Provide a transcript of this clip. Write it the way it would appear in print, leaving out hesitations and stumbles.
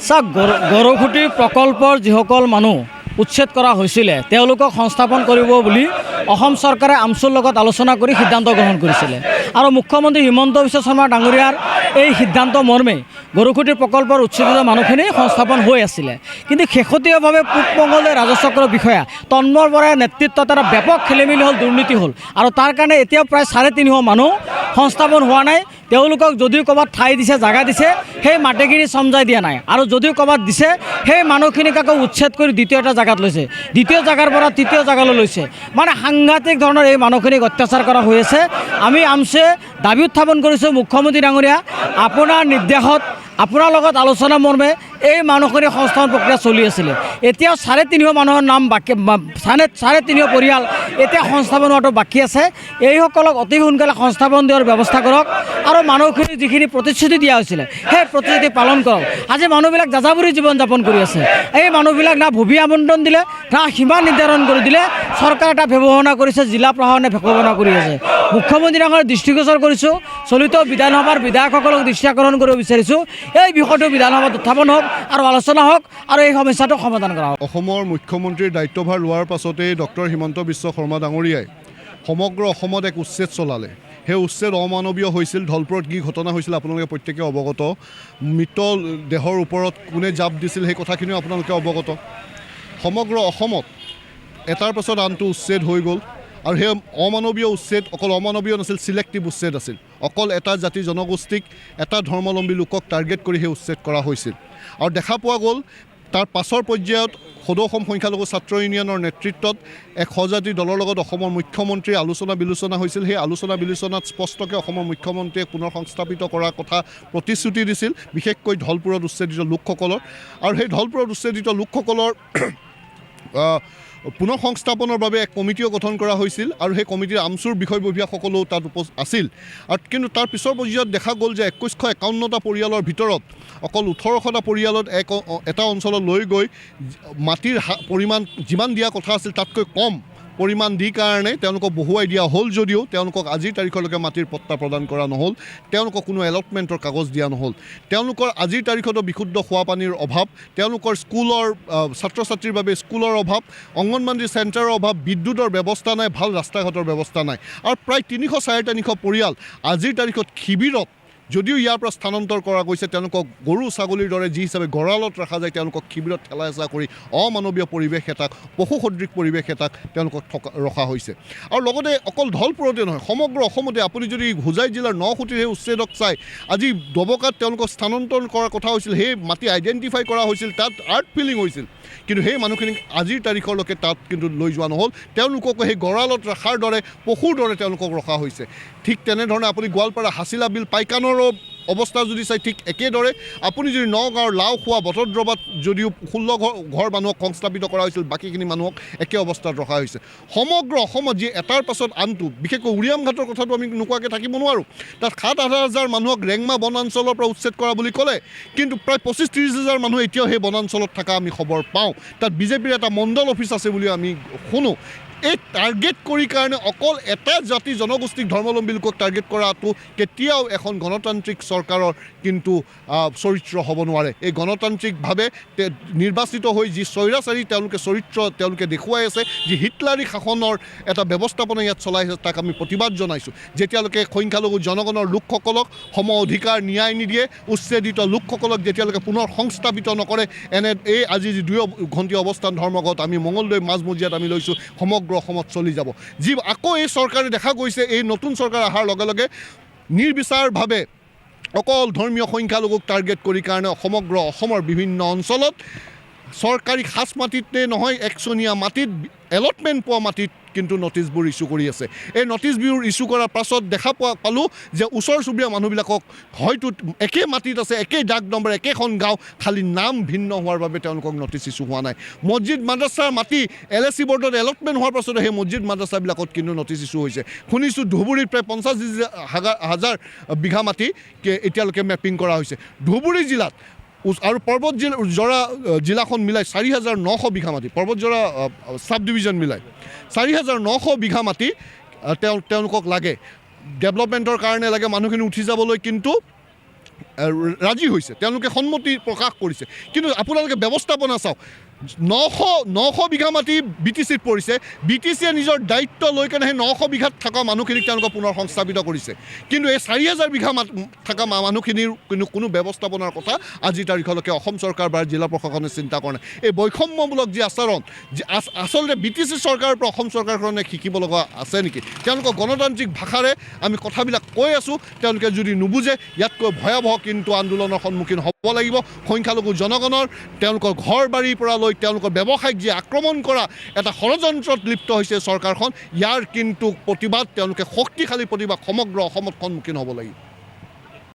গৰুখুঁটি প্ৰকল্পৰ যিসকল মানুহ উচ্ছেদ কৰা হৈছিলে তেওঁলোকক সংস্থাপন কৰিব বুলি অসম চৰকাৰে আমছুৰ লগত আলোচনা কৰি সিদ্ধান্ত গ্ৰহণ কৰিছিলে আৰু মুখ্যমন্ত্ৰী হিমন্ত বিশ্ব শৰ্মা ডাঙৰীয়াৰ এই সিদ্ধান্ত মৰ্মে গৰুখুঁটি প্ৰকল্পৰ উচ্ছেদিত মানুহখিনি সংস্থাপন হৈ আছিলে। কিন্তু শেহতীয়াভাৱে পূব মঙলদৈ ৰাজচক্ৰৰ বিষয়া তন্মৰ বৰাৰ নেতৃত্বত এটা ব্যাপক খেলিমেলি হ'ল, দুৰ্নীতি হ'ল আৰু তাৰ কাৰণে এতিয়াও প্ৰায় 350 মানুহ সংস্থাপন হোৱা নাই। তেওঁলোকক যদিও ক'ৰবাত ঠাই দিছে, জাগা দিছে, সেই মাটিখিনি চমজাই দিয়া নাই আৰু যদিও ক'ৰবাত দিছে সেই মানুহখিনিক আকৌ উচ্ছেদ কৰি দ্বিতীয় এটা জাগাত লৈছে, দ্বিতীয় জাগাৰ পৰা তৃতীয় জাগালৈ লৈছে। মানে সাংঘাতিক ধৰণৰ এই মানুহখিনিক অত্যাচাৰ কৰা হৈ আছে। আমি আমছে দাবী উত্থাপন কৰিছোঁ, মুখ্যমন্ত্ৰী ডাঙৰীয়া আপোনাৰ নিৰ্দেশত আপোনাৰ লগত আলোচনা মৰ্মে এই মানুহখিনি সংস্থাপন প্ৰক্ৰিয়া চলি আছিলে। এতিয়াও 350 মানুহৰ নাম বাকী, 350 পৰিয়াল এতিয়া সংস্থাপন হোৱাটো বাকী আছে। এইসকলক অতি সোনকালে সংস্থাপন দিয়াৰ ব্যৱস্থা কৰক আৰু মানুহখিনি যিখিনি প্ৰতিশ্ৰুতি দিয়া হৈছিলে সেই প্ৰতিশ্ৰুতি পালন কৰক। আজি মানুহবিলাক যাযাবৰী জীৱন যাপন কৰি আছে। এই মানুহবিলাক না ভূমি আবণ্টন দিলে, না সীমা নিৰ্ধাৰণ কৰি দিলে, চৰকাৰে এটা ব্যৱহাৰণা কৰিছে, জিলা প্ৰশাসনে ব্যৱহাৰণা কৰি আছে। মুখ্যমন্ত্ৰী ডাঙৰীয়াৰ দৃষ্টিগোচৰ কৰিছোঁ, চলিত বিধানসভাৰ বিধায়কসকলক দৃষ্টি আকৰ্ষণ কৰিব বিচাৰিছোঁ, এই বিষয়টো বিধানসভাত উত্থাপন হওক আৰু আলোচনা হওক আৰু এই সমস্যাটো সমাধান কৰা হওক। অসমৰ মুখ্যমন্ত্ৰীৰ দায়িত্বভাৰ লোৱাৰ পাছতেই ডক্টৰ হিমন্ত বিশ্ব শৰ্মা ডাঙৰীয়াই সমগ্ৰ অসমত এক উচ্ছেদ চলালে। সেই উচ্ছেদ অমানৱীয় হৈছিল। ধলপুৰত কি ঘটনা হৈছিল আপোনালোকে প্ৰত্যেকে অৱগত। মৃত দেহৰ ওপৰত কোনে জাপ দিছিল সেই কথাখিনিও আপোনালোকে অৱগত। সমগ্ৰ অসমত এটাৰ পাছত আনটো উচ্ছেদ হৈ গ'ল আৰু সেই অমানৱীয় উচ্ছেদ অকল অমানৱীয় নাছিল, চিলেক্টিভ উচ্ছেদ আছিল। অকল এটা জাতি জনগোষ্ঠীক, এটা ধৰ্মাৱলম্বী লোকক টাৰ্গেট কৰি সেই উচ্ছেদ কৰা হৈছিল। আৰু দেখা পোৱা গ'ল তাৰ পাছৰ পৰ্যায়ত সদৌ অসম সংখ্যালঘু ছাত্ৰ ইউনিয়নৰ নেতৃত্বত এক সহযাত্ৰী দলৰ লগত অসমৰ মুখ্যমন্ত্ৰীৰ আলোচনা বিলোচনা হৈছিল। সেই আলোচনা বিলোচনাত স্পষ্টকৈ অসমৰ মুখ্যমন্ত্ৰীয়ে পুনৰ সংস্থাপিত কৰাৰ কথা প্ৰতিশ্ৰুতি দিছিল, বিশেষকৈ ধলপুৰত উচ্ছেদিত লোকসকলৰ। আৰু সেই ধলপুৰত উচ্ছেদিত লোকসকলৰ পুনৰ সংস্থাপনৰ বাবে এক কমিটিও গঠন কৰা হৈছিল আৰু সেই কমিটিৰ আমছুৰ বিষয়ববীয়াসকলেও তাত আছিল। আৰু কিন্তু তাৰ পিছৰ পৰ্যায়ত দেখা গ'ল যে 2151টা পৰিয়ালৰ ভিতৰত অকল 1800টা পৰিয়ালত এটা অঞ্চলত লৈ গৈ মাটিৰ পৰিমাণ যিমান দিয়া কথা আছিল তাতকৈ কম পৰিমাণ দি কাৰণে তেওঁলোকক বহুৱাই দিয়া হ'ল, যদিও তেওঁলোকক আজিৰ তাৰিখলৈকে মাটিৰ পট্টা প্ৰদান কৰা নহ'ল, তেওঁলোকক কোনো এলটমেণ্টৰ কাগজ দিয়া নহ'ল। তেওঁলোকৰ আজিৰ তাৰিখতো বিশুদ্ধ খোৱা পানীৰ অভাৱ, তেওঁলোকৰ স্কুলৰ ছাত্ৰ ছাত্ৰীৰ বাবে স্কুলৰ অভাৱ, অংগনবাদী চেণ্টাৰৰ অভাৱ, বিদ্যুতৰ ব্যৱস্থা নাই, ভাল ৰাস্তা ঘাটৰ ব্যৱস্থা নাই। আৰু প্ৰায় 300-350 পৰিয়াল আজিৰ তাৰিখত শিবিৰত, যদিও ইয়াৰ পৰা স্থানান্তৰ কৰা গৈছে, তেওঁলোকক গৰু ছাগলীৰ দৰে যি হিচাপে গঁৰালত ৰখা যায় তেওঁলোকক শিবিৰত ঠেলা হেঁচা কৰি অমানৱীয় পৰিৱেশ এটাক, পশুসদৃশ পৰিৱেশ এটাক তেওঁলোকক ৰখা হৈছে। আৰু লগতে অকল ধলপুৰতে নহয়, সমগ্ৰ অসমতে আপুনি যদি হোজাই জিলাৰ 9 খুঁটিৰ সেই উচ্ছেদক চাই, আজি দবকাত তেওঁলোকক স্থানান্তৰ কৰাৰ কথা হৈছিল, সেই মাটি আইডেণ্টিফাই কৰা হৈছিল, তাত আৰ্ট ফিলিং হৈছিল, কিন্তু সেই মানুহখিনিক আজিৰ তাৰিখলৈকে তাত কিন্তু লৈ যোৱা নহ'ল। তেওঁলোকক সেই গঁৰালত ৰখাৰ দৰে পশুৰ দৰে তেওঁলোকক ৰখা হৈছে। ঠিক তেনেধৰণে আপুনি গোৱালপাৰা হাছিলা বিল পাইকানৰ অৱস্থা যদি চাই ঠিক একেদৰে আপুনি যদি নগাঁৱৰ লাওখোৱা বটদ্ৰৱাত যদিও 16 ঘৰ মানুহক সংস্থাপিত কৰা হৈছিল, বাকীখিনি মানুহক একে অৱস্থাত ৰখা হৈছে। সমগ্ৰ অসমত যি এটাৰ পাছত আনটো, বিশেষকৈ উৰিয়াম ঘাটৰ কথাটো আমি নোকোৱাকৈ থাকিব নোৱাৰোঁ। তাত 7-8 হাজাৰ মানুহক ৰেংমা বনাঞ্চলৰ পৰা উচ্ছেদ কৰা বুলি ক'লে, কিন্তু প্ৰায় 25-30 হাজাৰ মানুহ এতিয়াও সেই বনাঞ্চলত থকা আমি খবৰ পাওঁ। তাত বিজেপিৰ এটা মণ্ডল অফিচ আছে বুলি আমি শুনো। এই টাৰ্গেট কৰি কাৰণে অকল এটা জাতি জনগোষ্ঠীক ধৰ্মাৱলম্বী লোকক টাৰ্গেট কৰাটো কেতিয়াও এখন গণতান্ত্ৰিক চৰকাৰৰ কিন্তু চৰিত্ৰ হ'ব নোৱাৰে। এই গণতান্ত্ৰিকভাৱে নিৰ্বাচিত হৈ যি স্বৈৰাচাৰী তেওঁলোকে দেখুৱাই আছে, যি হিটলাৰী শাসনৰ এটা ব্যৱস্থাপনা ইয়াত চলাই আছে, তাক আমি প্ৰতিবাদ জনাইছোঁ। যেতিয়ালৈকে সংখ্যালঘু জনগণৰ লোকসকলক সম অধিকাৰ ন্যায় নিদিয়ে, উচ্ছেদিত লোকসকলক যেতিয়ালৈকে পুনৰ সংস্থাপিত নকৰে, এই আজি যি 2 ঘণ্টীয়া অৱস্থান ধৰ্মঘট আমি মঙলদৈ মাজমজিয়াত আমি লৈছোঁ, সমগ্ৰ অসমত চলি যাব। যি আকৌ এই চৰকাৰে দেখা গৈছে, এই নতুন চৰকাৰ অহাৰ লগে লগে নিৰ্বিচাৰভাৱে অকল ধৰ্মীয় সংখ্যালঘুক টাৰ্গেট কৰি কাৰণে সমগ্ৰ অসমৰ বিভিন্ন অঞ্চলত চৰকাৰী সাজ মাটিতে নহয়, একচনীয়া মাটিত, এলটমেণ্ট পোৱা মাটিত কিন্তু নটিচবোৰ ইছ্যু কৰি আছে। এই নটিচবোৰ ইছ্যু কৰাৰ পাছত দেখা পালোঁ যে ওচৰ চুবুৰীয়া মানুহবিলাকক হয়তো একে মাটিত আছে, একেই ডাক নম্বৰ, একেখন গাঁও, খালী নাম ভিন্ন হোৱাৰ বাবে তেওঁলোকক নটিচ ইছ্যু হোৱা নাই। মছজিদ মাদ্ৰাছাৰ মাটি LAC বৰ্ডত এলটমেণ্ট হোৱাৰ পাছতে সেই মছজিদ মাদ্ৰাছাবিলাকত কিন্তু নটিচ ইছ্যু হৈছে। শুনিছোঁ ধুবুৰীত প্ৰায় 50,000 বিঘা মাটি এতিয়ালৈকে মেপিং কৰা হৈছে। ধুবুৰী জিলাত আৰু পৰ্বতজৰা জিলাখন মিলাই 4,900 বিঘা মাটি, পৰ্বতজৰা ছাব ডিভিজন মিলাই 4,900 বিঘা মাটি তেওঁলোকক লাগে, ডেভেলপমেণ্টৰ কাৰণে লাগে মানুহখিনি উঠি যাবলৈ, কিন্তু ৰাজি হৈছে, তেওঁলোকে সন্মতি প্ৰকাশ কৰিছে। কিন্তু আপোনালোকে ব্যৱস্থাপনা চাওক, 900 বিঘা মাটি বি টি চিত পৰিছে। বি টি চিয়ে নিজৰ দায়িত্ব লৈ কেনে সেই 900 বিঘাত থকা মানুহখিনিক তেওঁলোকে পুনৰ সংস্থাপিত কৰিছে। কিন্তু এই 4000 বিঘা থকা মানুহখিনিৰ কোনো ব্যৱস্থাপনাৰ কথা আজিৰ তাৰিখলৈকে অসম চৰকাৰ বা জিলা প্ৰশাসনে চিন্তা কৰা নাই। এই বৈষম্যমূলক যি আচৰণ, আচলতে বি টি চি চৰকাৰৰ পৰা অসম চৰকাৰখনে শিকিব লগা আছে নেকি? তেওঁলোকৰ গণতান্ত্ৰিক ভাষাৰে আমি কথাবিলাক কৈ আছোঁ, তেওঁলোকে যদি নুবুজে ইয়াতকৈ ভয়াৱহ কিন্তু আন্দোলনৰ সন্মুখীন হ'ব লাগিব। সংখ্যালঘু জনগণৰ তেওঁলোকৰ ঘৰ বাৰীৰ পৰা লৈ তেওঁলোকৰ ব্যৱসায়িক যি আক্ৰমণ কৰা এটা ষড়যন্ত্ৰত লিপ্ত হৈছে চৰকাৰখন, ইয়াৰ কিন্তু প্ৰতিবাদ তেওঁলোকে শক্তিশালী প্ৰতিবাদ সমগ্ৰ অসমত সন্মুখীন হ'ব লাগিব।